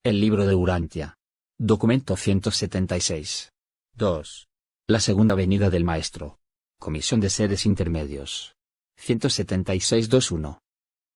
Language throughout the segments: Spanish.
El libro de Urantia. Documento 176. 2. La segunda venida del Maestro. Comisión de seres intermedios. 176-21.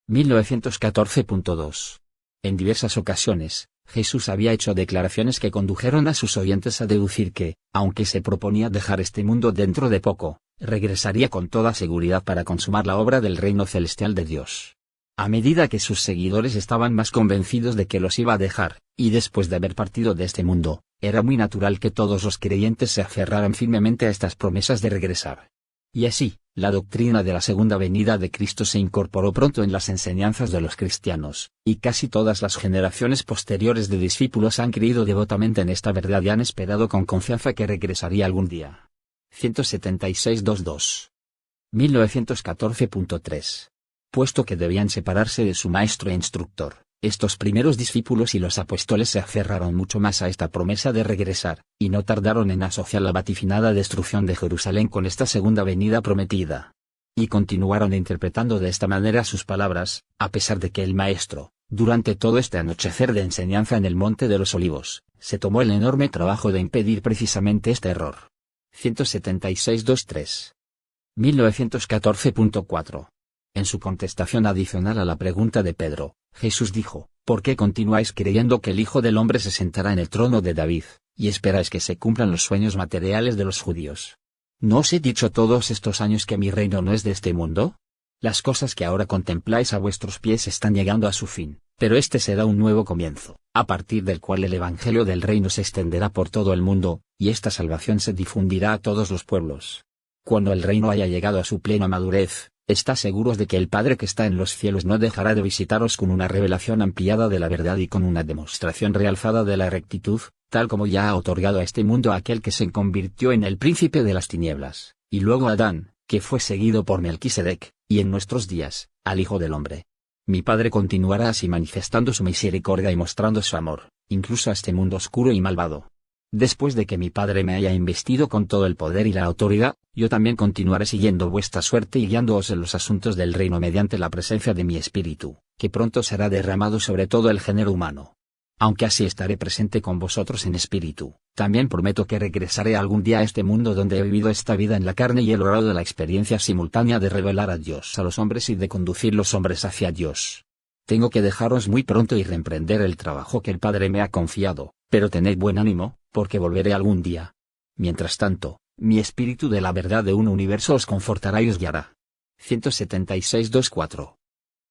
1914.2. En diversas ocasiones, Jesús había hecho declaraciones que condujeron a sus oyentes a deducir que, aunque se proponía dejar este mundo dentro de poco, regresaría con toda seguridad para consumar la obra del reino celestial de Dios. A medida que sus seguidores estaban más convencidos de que los iba a dejar, y después de haber partido de este mundo, era muy natural que todos los creyentes se aferraran firmemente a estas promesas de regresar. Y así, la doctrina de la segunda venida de Cristo se incorporó pronto en las enseñanzas de los cristianos, y casi todas las generaciones posteriores de discípulos han creído devotamente en esta verdad y han esperado con confianza que regresaría algún día. 176-22. 1914.3. Puesto que debían separarse de su maestro e instructor, estos primeros discípulos y los apóstoles se aferraron mucho más a esta promesa de regresar, y no tardaron en asociar la vaticinada destrucción de Jerusalén con esta segunda venida prometida. Y continuaron interpretando de esta manera sus palabras, a pesar de que el maestro, durante todo este anochecer de enseñanza en el Monte de los Olivos, se tomó el enorme trabajo de impedir precisamente este error. 176-23. 1914.4. En su contestación adicional a la pregunta de Pedro, Jesús dijo: ¿Por qué continuáis creyendo que el Hijo del Hombre se sentará en el trono de David, y esperáis que se cumplan los sueños materiales de los judíos? ¿No os he dicho todos estos años que mi reino no es de este mundo? Las cosas que ahora contempláis a vuestros pies están llegando a su fin, pero este será un nuevo comienzo, a partir del cual el Evangelio del reino se extenderá por todo el mundo, y esta salvación se difundirá a todos los pueblos. Cuando el reino haya llegado a su plena madurez, estad seguros de que el Padre que está en los cielos no dejará de visitaros con una revelación ampliada de la verdad y con una demostración realzada de la rectitud, tal como ya ha otorgado a este mundo a aquel que se convirtió en el príncipe de las tinieblas, y luego a Adán, que fue seguido por Melquisedec, y en nuestros días, al Hijo del Hombre. Mi Padre continuará así manifestando su misericordia y mostrando su amor, incluso a este mundo oscuro y malvado. Después de que mi Padre me haya investido con todo el poder y la autoridad, yo también continuaré siguiendo vuestra suerte y guiándoos en los asuntos del reino mediante la presencia de mi Espíritu, que pronto será derramado sobre todo el género humano. Aunque así estaré presente con vosotros en espíritu, también prometo que regresaré algún día a este mundo donde he vivido esta vida en la carne y he logrado la experiencia simultánea de revelar a Dios a los hombres y de conducir los hombres hacia Dios. Tengo que dejaros muy pronto y reemprender el trabajo que el Padre me ha confiado, pero tened buen ánimo, porque volveré algún día. Mientras tanto, mi espíritu de la verdad de un universo os confortará y os guiará. 176-24.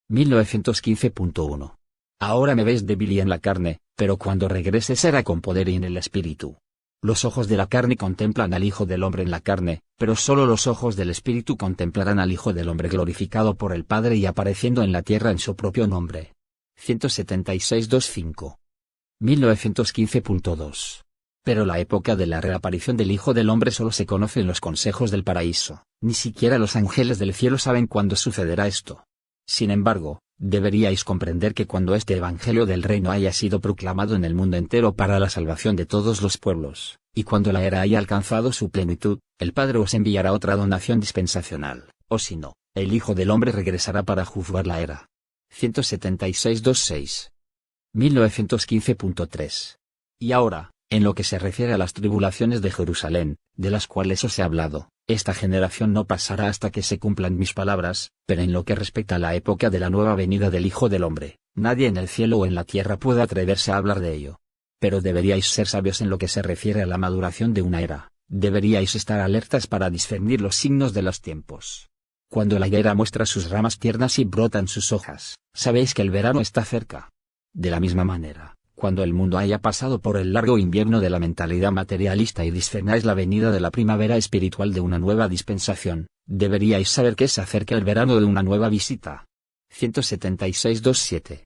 1915.1. Ahora me veis débil y en la carne, pero cuando regrese será con poder y en el espíritu. Los ojos de la carne contemplan al Hijo del Hombre en la carne, pero solo los ojos del espíritu contemplarán al Hijo del Hombre glorificado por el Padre y apareciendo en la tierra en su propio nombre. 176-25. 1915.2. Pero la época de la reaparición del Hijo del Hombre solo se conoce en los consejos del paraíso, ni siquiera los ángeles del cielo saben cuándo sucederá esto. Sin embargo, deberíais comprender que cuando este Evangelio del reino haya sido proclamado en el mundo entero para la salvación de todos los pueblos, y cuando la era haya alcanzado su plenitud, el Padre os enviará otra donación dispensacional, o si no, el Hijo del Hombre regresará para juzgar la era. 176-26. 1915.3. Y ahora, en lo que se refiere a las tribulaciones de Jerusalén, de las cuales os he hablado, esta generación no pasará hasta que se cumplan mis palabras, pero en lo que respecta a la época de la nueva venida del Hijo del Hombre, nadie en el cielo o en la tierra puede atreverse a hablar de ello. Pero deberíais ser sabios en lo que se refiere a la maduración de una era, deberíais estar alertas para discernir los signos de los tiempos. Cuando la higuera muestra sus ramas tiernas y brotan sus hojas, sabéis que el verano está cerca. De la misma manera, cuando el mundo haya pasado por el largo invierno de la mentalidad materialista y discernáis la venida de la primavera espiritual de una nueva dispensación, deberíais saber que se acerca el verano de una nueva visita. 176-27.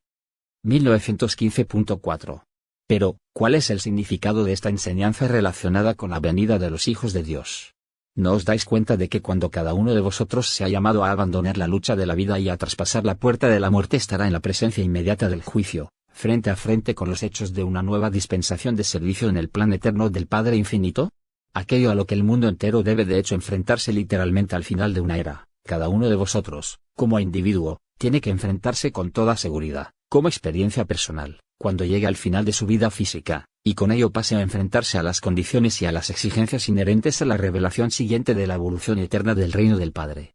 1915.4. Pero, ¿cuál es el significado de esta enseñanza relacionada con la venida de los hijos de Dios? ¿No os dais cuenta de que cuando cada uno de vosotros se ha llamado a abandonar la lucha de la vida y a traspasar la puerta de la muerte estará en la presencia inmediata del juicio, frente a frente con los hechos de una nueva dispensación de servicio en el plan eterno del Padre Infinito? Aquello a lo que el mundo entero debe de hecho enfrentarse literalmente al final de una era, cada uno de vosotros, como individuo, tiene que enfrentarse con toda seguridad, como experiencia personal, cuando llegue al final de su vida física, y con ello pase a enfrentarse a las condiciones y a las exigencias inherentes a la revelación siguiente de la evolución eterna del reino del Padre.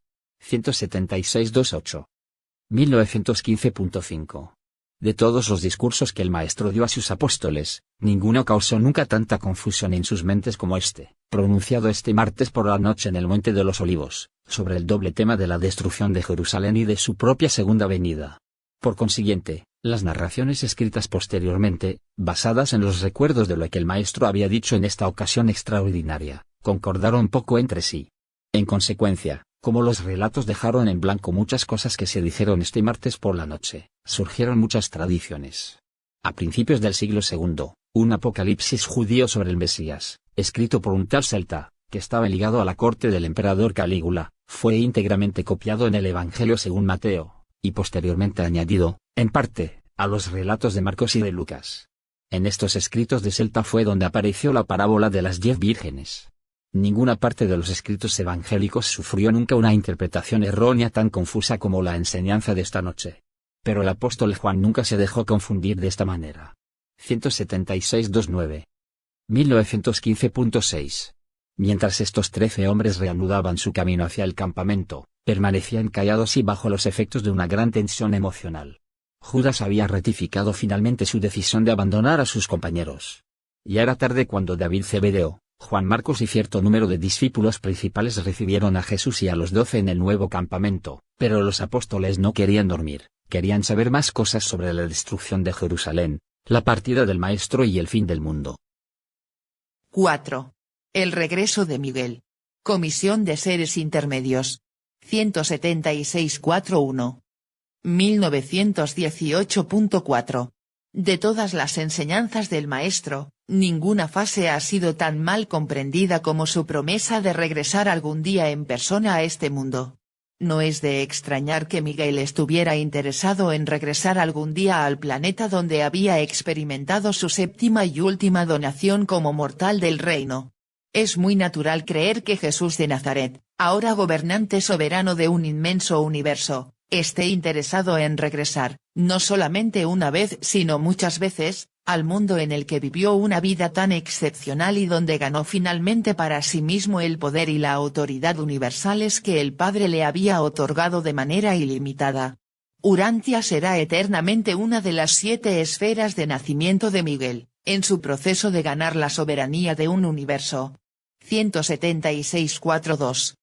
176.2.8. 1915.5. De todos los discursos que el Maestro dio a sus apóstoles, ninguno causó nunca tanta confusión en sus mentes como este, pronunciado este martes por la noche en el Monte de los Olivos, sobre el doble tema de la destrucción de Jerusalén y de su propia segunda venida. Por consiguiente, las narraciones escritas posteriormente, basadas en los recuerdos de lo que el Maestro había dicho en esta ocasión extraordinaria, concordaron poco entre sí. En consecuencia, como los relatos dejaron en blanco muchas cosas que se dijeron este martes por la noche, surgieron muchas tradiciones. A principios del siglo II, un apocalipsis judío sobre el Mesías, escrito por un tal celta, que estaba ligado a la corte del emperador Calígula, fue íntegramente copiado en el Evangelio según Mateo, y posteriormente añadido, en parte, a los relatos de Marcos y de Lucas. En estos escritos de Celta fue donde apareció la parábola de las 10 vírgenes. Ninguna parte de los escritos evangélicos sufrió nunca una interpretación errónea tan confusa como la enseñanza de esta noche. Pero el apóstol Juan nunca se dejó confundir de esta manera. 176.2.9. 1915.6. Mientras estos 13 hombres reanudaban su camino hacia el campamento, permanecían callados y bajo los efectos de una gran tensión emocional. Judas había ratificado finalmente su decisión de abandonar a sus compañeros. Ya era tarde cuando David Zebedeo, Juan Marcos y cierto número de discípulos principales recibieron a Jesús y a los 12 en el nuevo campamento, pero los apóstoles no querían dormir, querían saber más cosas sobre la destrucción de Jerusalén, la partida del Maestro y el fin del mundo. 4. El regreso de Miguel. Comisión de Seres Intermedios. 176.4.1. 1918.4. De todas las enseñanzas del Maestro, ninguna fase ha sido tan mal comprendida como su promesa de regresar algún día en persona a este mundo. No es de extrañar que Miguel estuviera interesado en regresar algún día al planeta donde había experimentado su séptima y última donación como mortal del reino. Es muy natural creer que Jesús de Nazaret, ahora gobernante soberano de un inmenso universo, esté interesado en regresar, no solamente una vez sino muchas veces, al mundo en el que vivió una vida tan excepcional y donde ganó finalmente para sí mismo el poder y la autoridad universales que el Padre le había otorgado de manera ilimitada. Urantia será eternamente una de las 7 esferas de nacimiento de Miguel, en su proceso de ganar la soberanía de un universo. 176.4.2.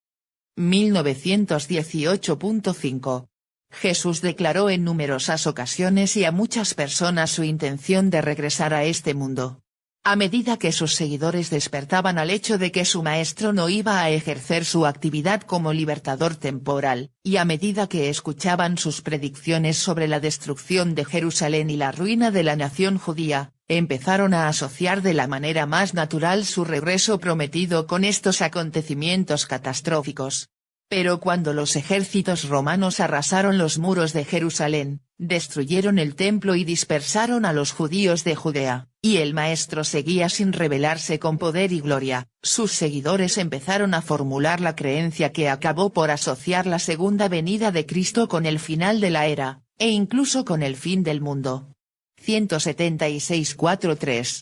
1918.5. Jesús declaró en numerosas ocasiones y a muchas personas su intención de regresar a este mundo. A medida que sus seguidores despertaban al hecho de que su maestro no iba a ejercer su actividad como libertador temporal, y a medida que escuchaban sus predicciones sobre la destrucción de Jerusalén y la ruina de la nación judía, empezaron a asociar de la manera más natural su regreso prometido con estos acontecimientos catastróficos. Pero cuando los ejércitos romanos arrasaron los muros de Jerusalén, destruyeron el templo y dispersaron a los judíos de Judea, y el Maestro seguía sin revelarse con poder y gloria, sus seguidores empezaron a formular la creencia que acabó por asociar la segunda venida de Cristo con el final de la era, e incluso con el fin del mundo. 176.4.3.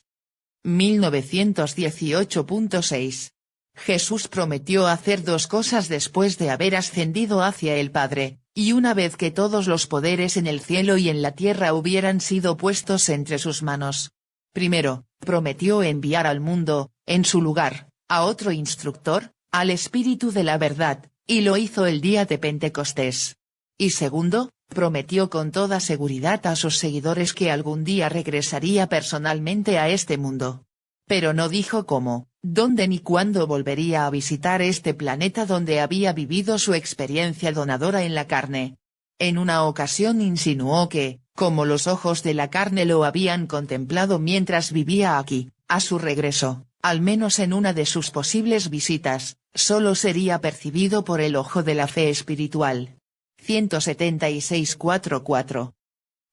1918.6. Jesús prometió hacer 2 cosas después de haber ascendido hacia el Padre, y una vez que todos los poderes en el cielo y en la tierra hubieran sido puestos entre sus manos. Primero, prometió enviar al mundo, en su lugar, a otro instructor, al Espíritu de la verdad, y lo hizo el día de Pentecostés. Y segundo, prometió con toda seguridad a sus seguidores que algún día regresaría personalmente a este mundo. Pero no dijo cómo, dónde ni cuándo volvería a visitar este planeta donde había vivido su experiencia donadora en la carne. En una ocasión insinuó que, como los ojos de la carne lo habían contemplado mientras vivía aquí, a su regreso, al menos en una de sus posibles visitas, solo sería percibido por el ojo de la fe espiritual. 176.4.4.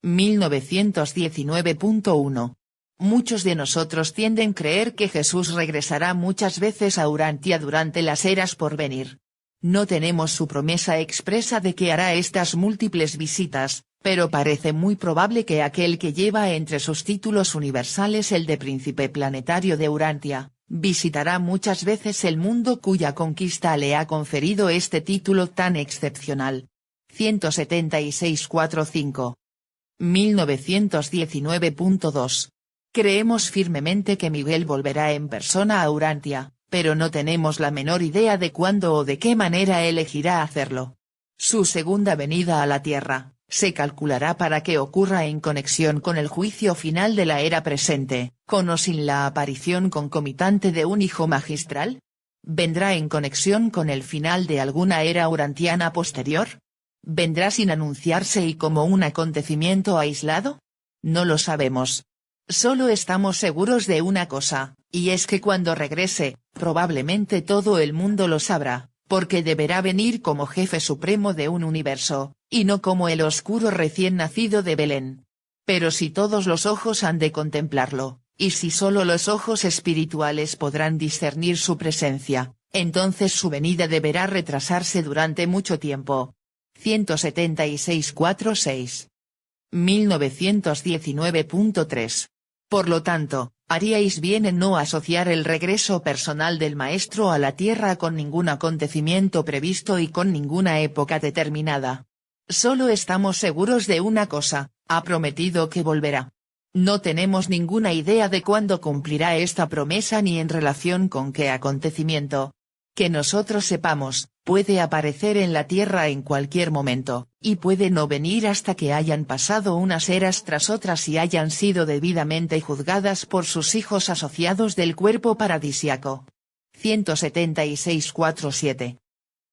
1919.1. Muchos de nosotros tienden a creer que Jesús regresará muchas veces a Urantia durante las eras por venir. No tenemos su promesa expresa de que hará estas múltiples visitas, pero parece muy probable que aquel que lleva entre sus títulos universales el de príncipe planetario de Urantia, visitará muchas veces el mundo cuya conquista le ha conferido este título tan excepcional. 176.4.5. 1919.2. Creemos firmemente que Miguel volverá en persona a Urantia, pero no tenemos la menor idea de cuándo o de qué manera elegirá hacerlo. Su segunda venida a la Tierra se calculará para que ocurra en conexión con el juicio final de la era presente, con o sin la aparición concomitante de un hijo magistral. ¿Vendrá en conexión con el final de alguna era urantiana posterior? ¿Vendrá sin anunciarse y como un acontecimiento aislado? No lo sabemos. Solo estamos seguros de una cosa, y es que cuando regrese, probablemente todo el mundo lo sabrá, porque deberá venir como jefe supremo de un universo, y no como el oscuro recién nacido de Belén. Pero si todos los ojos han de contemplarlo, y si solo los ojos espirituales podrán discernir su presencia, entonces su venida deberá retrasarse durante mucho tiempo. 176.4.6. 1919.3. Por lo tanto, haríais bien en no asociar el regreso personal del Maestro a la Tierra con ningún acontecimiento previsto y con ninguna época determinada. Solo estamos seguros de una cosa: ha prometido que volverá. No tenemos ninguna idea de cuándo cumplirá esta promesa ni en relación con qué acontecimiento. Que nosotros sepamos, puede aparecer en la Tierra en cualquier momento, y puede no venir hasta que hayan pasado unas eras tras otras y hayan sido debidamente juzgadas por sus hijos asociados del cuerpo paradisiaco. 176.4.7.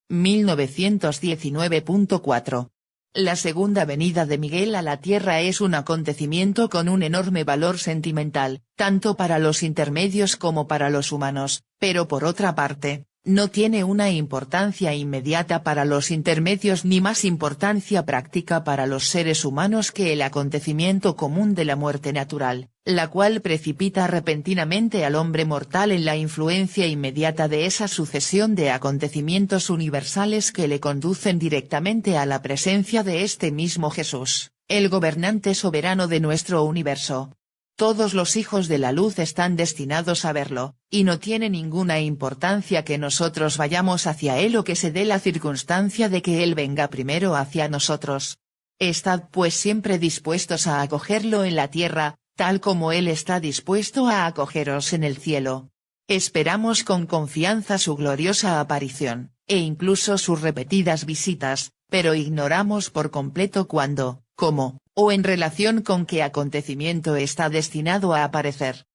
1919.4. La segunda venida de Miguel a la Tierra es un acontecimiento con un enorme valor sentimental, tanto para los intermedios como para los humanos, pero por otra parte, no tiene una importancia inmediata para los intermedios ni más importancia práctica para los seres humanos que el acontecimiento común de la muerte natural, la cual precipita repentinamente al hombre mortal en la influencia inmediata de esa sucesión de acontecimientos universales que le conducen directamente a la presencia de este mismo Jesús, el gobernante soberano de nuestro universo. Todos los hijos de la luz están destinados a verlo, y no tiene ninguna importancia que nosotros vayamos hacia él o que se dé la circunstancia de que él venga primero hacia nosotros. Estad pues siempre dispuestos a acogerlo en la tierra, tal como él está dispuesto a acogeros en el cielo. Esperamos con confianza su gloriosa aparición, e incluso sus repetidas visitas, pero ignoramos por completo cuándo, cómo, o en relación con qué acontecimiento está destinado a aparecer.